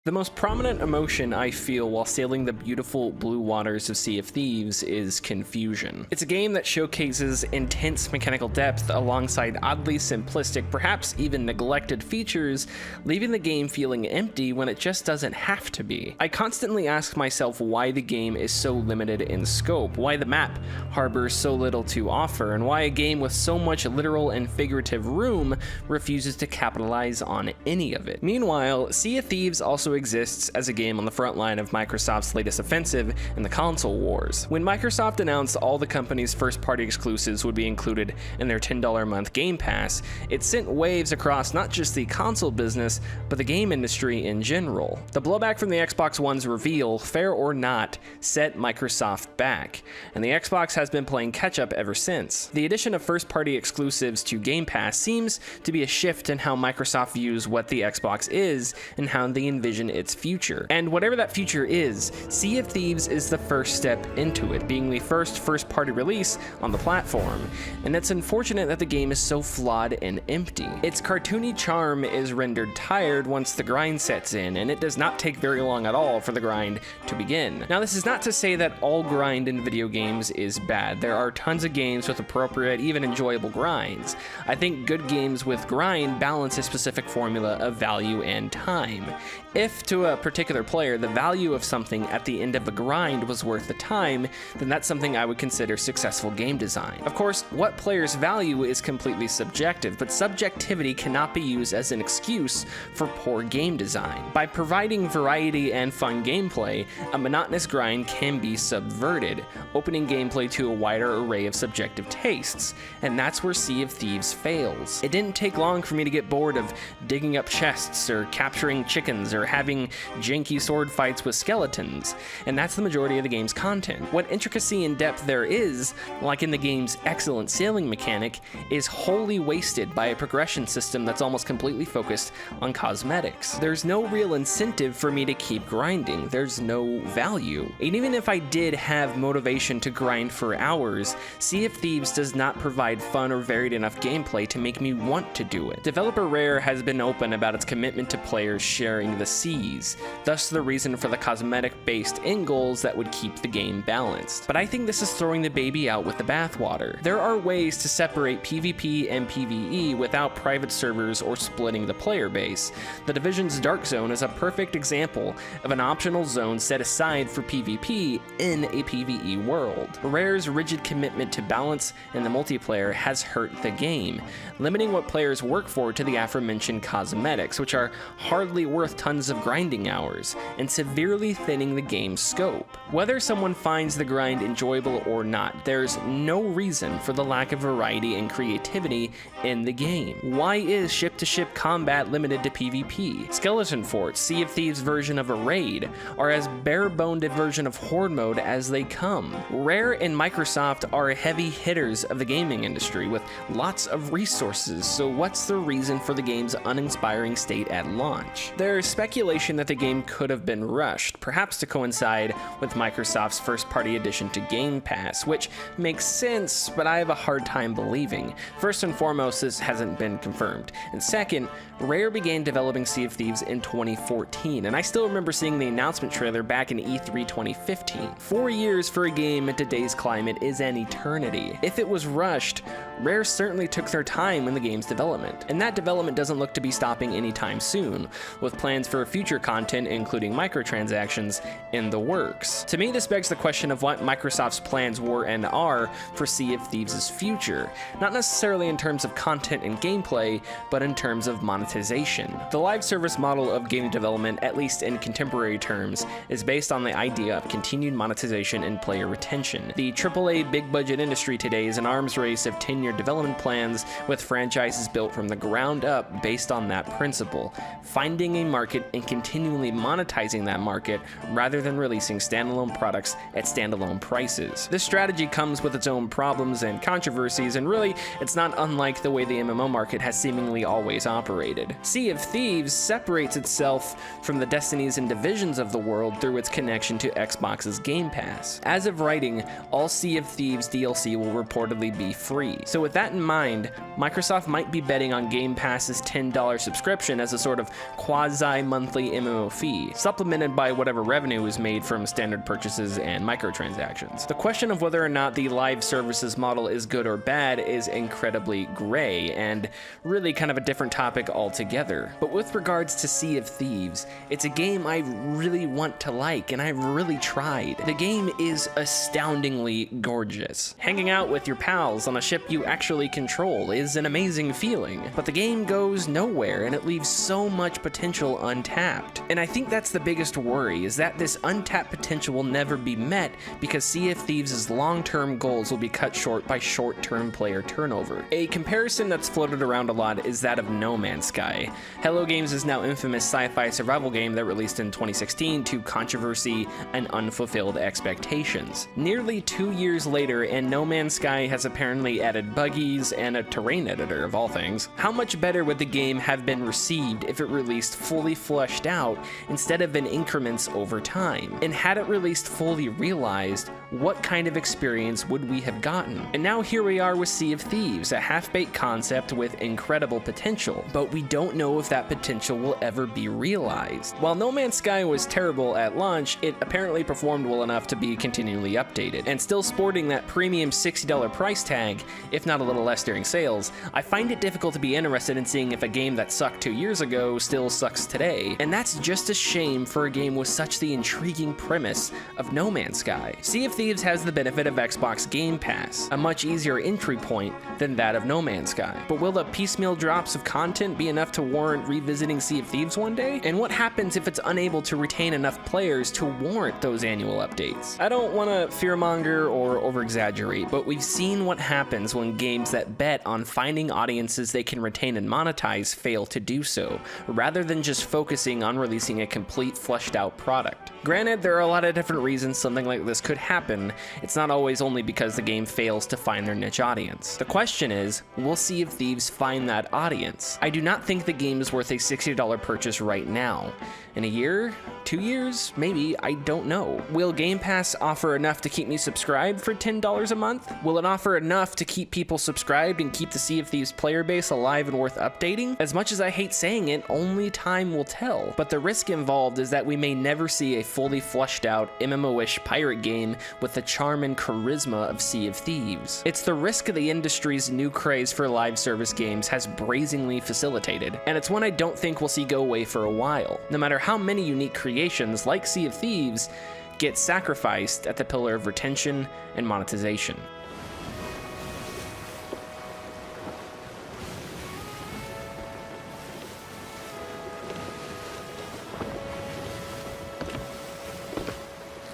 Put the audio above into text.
The most prominent emotion I feel while sailing the beautiful blue waters of Sea of Thieves is confusion. It's a game that showcases intense mechanical depth alongside oddly simplistic, perhaps even neglected features, leaving the game feeling empty when it just doesn't have to be. I constantly ask myself why the game is so limited in scope, why the map harbors so little to offer, and why a game with so much literal and figurative room refuses to capitalize on any of it. Meanwhile, Sea of Thieves also exists as a game on the front line of Microsoft's latest offensive in the console wars. When Microsoft announced all the company's first-party exclusives would be included in their $10 a month Game Pass, it sent waves across not just the console business, but the game industry in general. The blowback from the Xbox One's reveal, fair or not, set Microsoft back, and the Xbox has been playing catch-up ever since. The addition of first-party exclusives to Game Pass seems to be a shift in how Microsoft views what the Xbox is and how they envision its future. And whatever that future is, Sea of Thieves is the first step into it, being the first-party release on the platform. And it's unfortunate that the game is so flawed and empty. Its cartoony charm is rendered tired once the grind sets in, and it does not take very long at all for the grind to begin. Now, this is not to say that all grind in video games is bad. There are tons of games with appropriate, even enjoyable grinds. I think good games with grind balance a specific formula of value and time. If, to a particular player, the value of something at the end of a grind was worth the time, then that's something I would consider successful game design. Of course, what players value is completely subjective, but subjectivity cannot be used as an excuse for poor game design. By providing variety and fun gameplay, a monotonous grind can be subverted, opening gameplay to a wider array of subjective tastes, and that's where Sea of Thieves fails. It didn't take long for me to get bored of digging up chests or capturing chickens or having janky sword fights with skeletons, and that's the majority of the game's content. What intricacy and depth there is, like in the game's excellent sailing mechanic, is wholly wasted by a progression system that's almost completely focused on cosmetics. There's no real incentive for me to keep grinding. There's no value. And even if I did have motivation to grind for hours, Sea of Thieves does not provide fun or varied enough gameplay to make me want to do it. Developer Rare has been open about its commitment to players sharing the seas, thus the reason for the cosmetic-based end goals that would keep the game balanced. But I think this is throwing the baby out with the bathwater. There are ways to separate PvP and PvE without private servers or splitting the player base. The Division's Dark Zone is a perfect example of an optional zone set aside for PvP in a PvE world. Rare's rigid commitment to balance in the multiplayer has hurt the game, limiting what players work for to the aforementioned cosmetics, which are hardly worth tons of grinding hours, and severely thinning the game's scope. Whether someone finds the grind enjoyable or not, there's no reason for the lack of variety and creativity in the game. Why is ship-to-ship combat limited to PvP? Skeleton Forts, Sea of Thieves' version of a raid, are as bare-boned a version of Horde mode as they come. Rare and Microsoft are heavy hitters of the gaming industry with lots of resources, so what's the reason for the game's uninspiring state at launch? There's speculation that the game could have been rushed, perhaps to coincide with Microsoft's first-party addition to Game Pass, which makes sense, but I have a hard time believing. First and foremost, this hasn't been confirmed. And second, Rare began developing Sea of Thieves in 2014, and I still remember seeing the announcement trailer back in E3 2015. 4 years for a game in today's climate is an eternity. If it was rushed, Rare certainly took their time in the game's development, and that development doesn't look to be stopping anytime soon, with plans for future content, including microtransactions, in the works. To me, this begs the question of what Microsoft's plans were and are for Sea of Thieves' future, not necessarily in terms of content and gameplay, but in terms of monetization. The live service model of game development, at least in contemporary terms, is based on the idea of continued monetization and player retention. The AAA big budget industry today is an arms race of 10-year development plans with franchises built from the ground up based on that principle, finding a market and continually monetizing that market rather than releasing standalone products at standalone prices. This strategy comes with its own problems and controversies, and really, it's not unlike the way the MMO market has seemingly always operated. Sea of Thieves separates itself from the Destinies and Divisions of the world through its connection to Xbox's Game Pass. As of writing, all Sea of Thieves DLC will reportedly be free. So with that in mind, Microsoft might be betting on Game Pass's $10 subscription as a sort of quasi-monthly monthly MMO fee, supplemented by whatever revenue is made from standard purchases and microtransactions. The question of whether or not the live services model is good or bad is incredibly gray, and really kind of a different topic altogether. But with regards to Sea of Thieves, it's a game I really want to like, and I've really tried. The game is astoundingly gorgeous. Hanging out with your pals on a ship you actually control is an amazing feeling, but the game goes nowhere and it leaves so much potential untapped. And I think that's the biggest worry, is that this untapped potential will never be met because Sea of Thieves' long-term goals will be cut short by short-term player turnover. A comparison that's floated around a lot is that of No Man's Sky. Hello Games' now infamous sci-fi survival game that released in 2016 to controversy and unfulfilled expectations. Nearly 2 years later, and No Man's Sky has apparently added buggies and a terrain editor of all things. How much better would the game have been received if it released fully fleshed out instead of in increments over time? And had it released fully realized, what kind of experience would we have gotten? And now here we are with Sea of Thieves, a half-baked concept with incredible potential, but we don't know if that potential will ever be realized. While No Man's Sky was terrible at launch, it apparently performed well enough to be continually updated. And still sporting that premium $60 price tag, if not a little less during sales, I find it difficult to be interested in seeing if a game that sucked 2 years ago still sucks today. And that's just a shame for a game with such the intriguing premise of No Man's Sky. Sea of Thieves has the benefit of Xbox Game Pass, a much easier entry point than that of No Man's Sky. But will the piecemeal drops of content be enough to warrant revisiting Sea of Thieves one day? And what happens if it's unable to retain enough players to warrant those annual updates? I don't want to fearmonger or over-exaggerate, but we've seen what happens when games that bet on finding audiences they can retain and monetize fail to do so, rather than just focusing on releasing a complete fleshed out product. Granted, there are a lot of different reasons something like this could happen. It's not always only because the game fails to find their niche audience. The question is, will Sea of Thieves find that audience? I do not think the game is worth a $60 purchase right now. In a year? 2 years? Maybe, I don't know. Will Game Pass offer enough to keep me subscribed for $10 a month? Will it offer enough to keep people subscribed and keep the Sea of Thieves player base alive and worth updating? As much as I hate saying it, only time will tell. But the risk involved is that we may never see a fully fleshed out MMO-ish pirate game with the charm and charisma of Sea of Thieves. It's the risk of the industry's new craze for live service games has brazenly facilitated, and it's one I don't think we'll see go away for a while, no matter how many unique creations like Sea of Thieves get sacrificed at the pillar of retention and monetization.